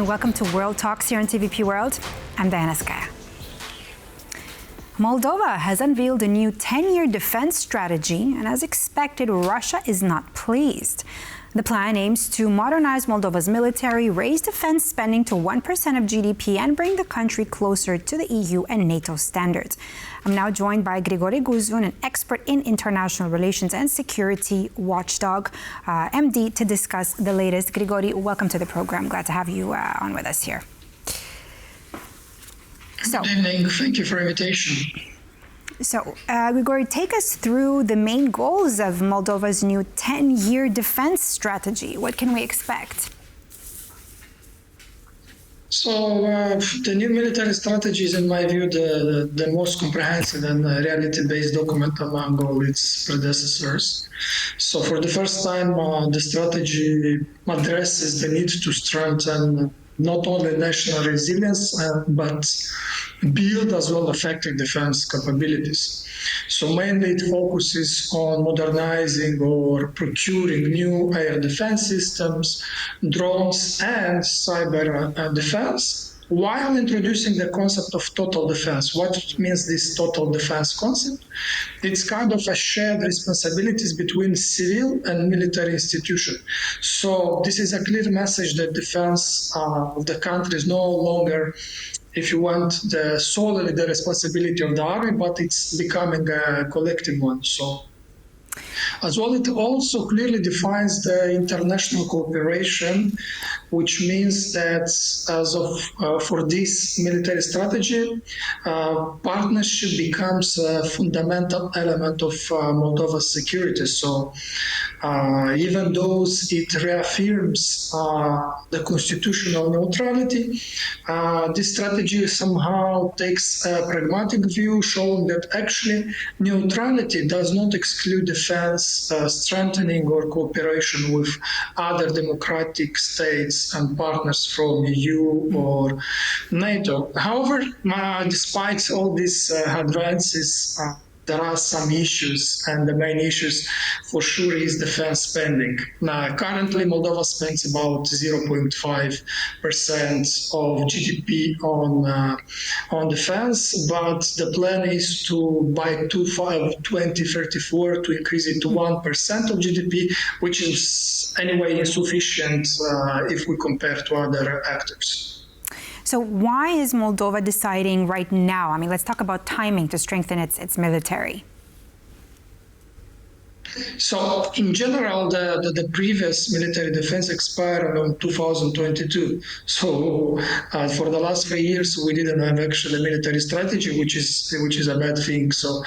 and welcome to World Talks here on TVP World. I'm Diana Skaya. Moldova has unveiled a new 10-year defense strategy, and as expected, Russia is not pleased. The plan aims to modernize Moldova's military, raise defense spending to 1% of GDP, and bring the country closer to the EU and NATO standards. I'm now joined by Grigore Guzun, an expert in international relations and security, WatchDog.MD, to discuss the latest. Grigore, welcome to the program. Glad to have you on with us here. Good evening. Thank you for the invitation. So, Grigore, take us through the main goals of Moldova's new 10-year defense strategy. What can we expect? So, the new military strategy is, in my view, the most comprehensive and reality-based document among all its predecessors. So, for the first time, the strategy addresses the need to strengthen not only national resilience, but build as well effective defense capabilities. So mainly it focuses on modernizing or procuring new air defense systems, drones, and cyber defense, while introducing the concept of total defense. What means this total defense concept? It's kind of a shared responsibilities between civil and military institutions. So this is a clear message that defense of the country is no longer, if you want, solely the responsibility of the army, but it's becoming a collective one. So, as well, it also clearly defines the international cooperation, which means that as of for this military strategy, partnership becomes a fundamental element of Moldova's security. So, even though it reaffirms the constitutional neutrality, this strategy somehow takes a pragmatic view, showing that actually neutrality does not exclude defense, strengthening or cooperation with other democratic states and partners from EU or NATO. However, despite all these advances, there are some issues, and the main issues for sure is defense spending. Now, currently, Moldova spends about 0.5% of GDP on defense, but the plan is to, by 2034, to increase it to 1% of GDP, which is anyway insufficient if we compare to other actors. So why is Moldova deciding right now? I mean, let's talk about timing to strengthen its military. So, in general, the previous military defense expired in 2022. So, for the last 3 years, we didn't have actually a military strategy, which is a bad thing. So,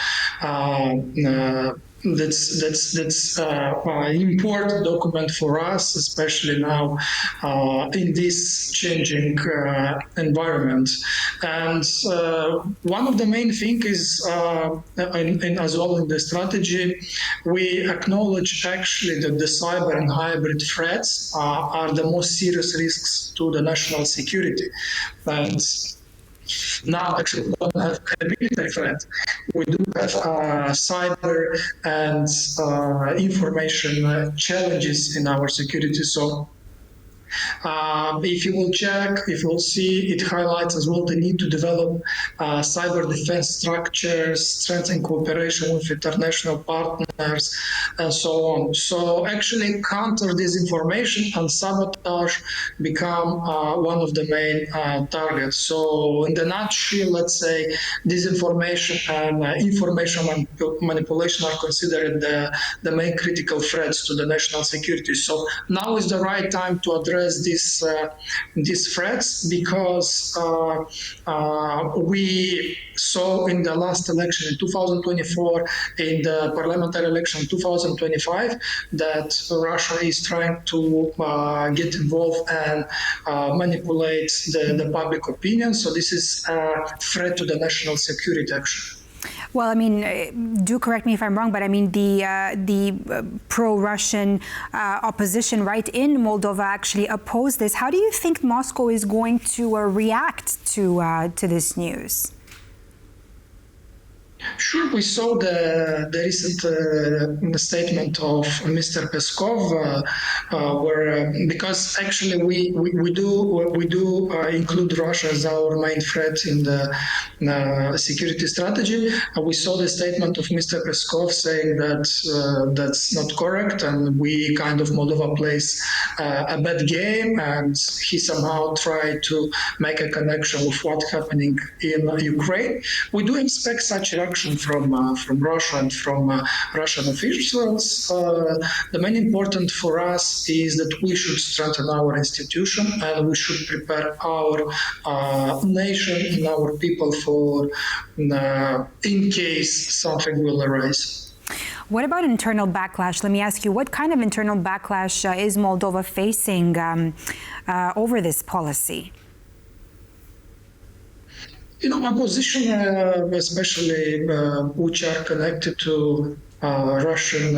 that's an important document for us, especially now in this changing environment. And one of the main things is, as well in the strategy, we acknowledge actually that the cyber and hybrid threats are the most serious risks to the national security. And now, actually, we don't have a military threat. We do have cyber and information challenges in our security. So, if you will check, if you will see, it highlights as well the need to develop cyber defense structures, strengthen cooperation with international partners, and so on. So actually counter disinformation and sabotage become one of the main targets. So in the nutshell, let's say disinformation and information manipulation are considered the main critical threats to the national security. So now is the right time to address these threats, because we saw in the last election in 2024, in the parliamentary election in 2025, that Russia is trying to get involved and manipulate the public opinion. So this is a threat to the national security, actually. Well, I mean, do correct me if I'm wrong, but I mean, the pro-Russian opposition right in Moldova actually opposed this. How do you think Moscow is going to react to this news? Sure, we saw the recent statement of Mr. Peskov, where because actually we do include Russia as our main threat in the security strategy. We saw the statement of Mr. Peskov saying that that's not correct, and we kind of Moldova plays a bad game, and he somehow tried to make a connection with what's happening in Ukraine. We do expect such reaction from Russia and from Russian officials. The main important for us is that we should strengthen our institution and we should prepare our nation and our people for in case something will arise. What about internal backlash? Let me ask you, what kind of internal backlash is Moldova facing over this policy? Opposition, especially which are connected to Russian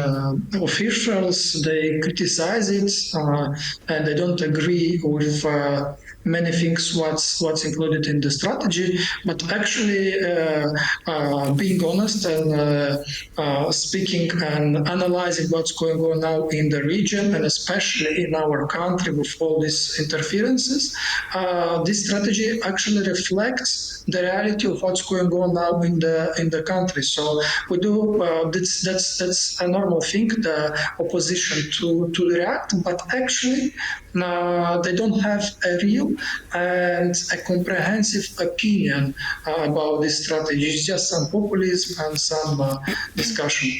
officials, they criticize it and they don't agree with many things what's included in the strategy. But actually, being honest and speaking and analyzing what's going on now in the region and especially in our country with all these interferences, this strategy actually reflects the reality of what's going on now in the country. So we do that's a normal thing, the opposition to react, but actually they don't have a real and a comprehensive opinion about this strategy. It's just some populism and some discussion.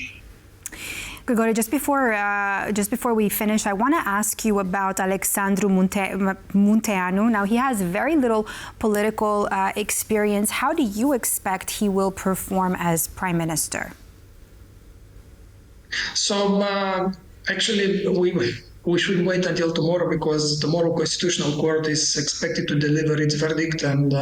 Grigore, just before we finish, I want to ask you about Alexandru Munteanu. Now, he has very little political experience. How do you expect he will perform as prime minister? So actually, we should wait until tomorrow because tomorrow Constitutional Court is expected to deliver its verdict and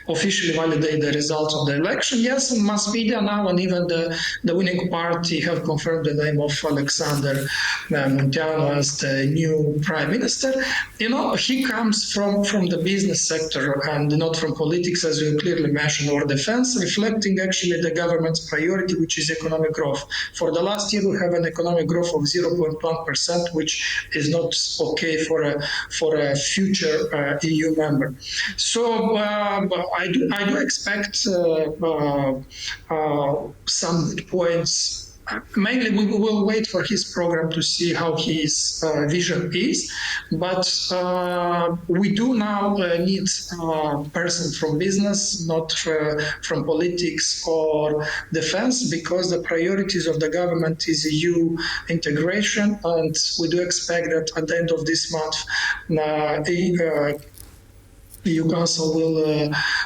officially validate the results of the election. Yes, mass media now and even the winning party have confirmed the name of Alexander Munteanu as the new prime minister. He comes from the business sector and not from politics, as you clearly mentioned, or defense, reflecting actually the government's priority, which is economic growth. For the last year, we have an economic growth of 0.1%, which is not okay for a future EU member. So I do expect some points. Mainly, we will wait for his program to see how his vision is, but we do now need a person from business, not from politics or defense, because the priorities of the government is EU integration, and we do expect that at the end of this month, EU Council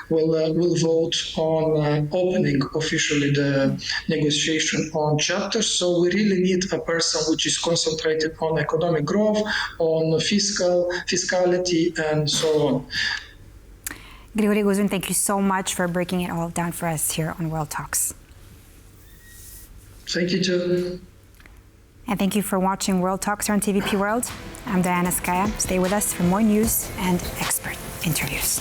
will vote on opening officially the negotiation on chapters. So we really need a person which is concentrated on economic growth, on fiscality, and so on. Grigore Guzun, thank you so much for breaking it all down for us here on World Talks. Thank you too. And thank you for watching World Talks here on TVP World. I'm Skaya. Stay with us for more news and expert interviews.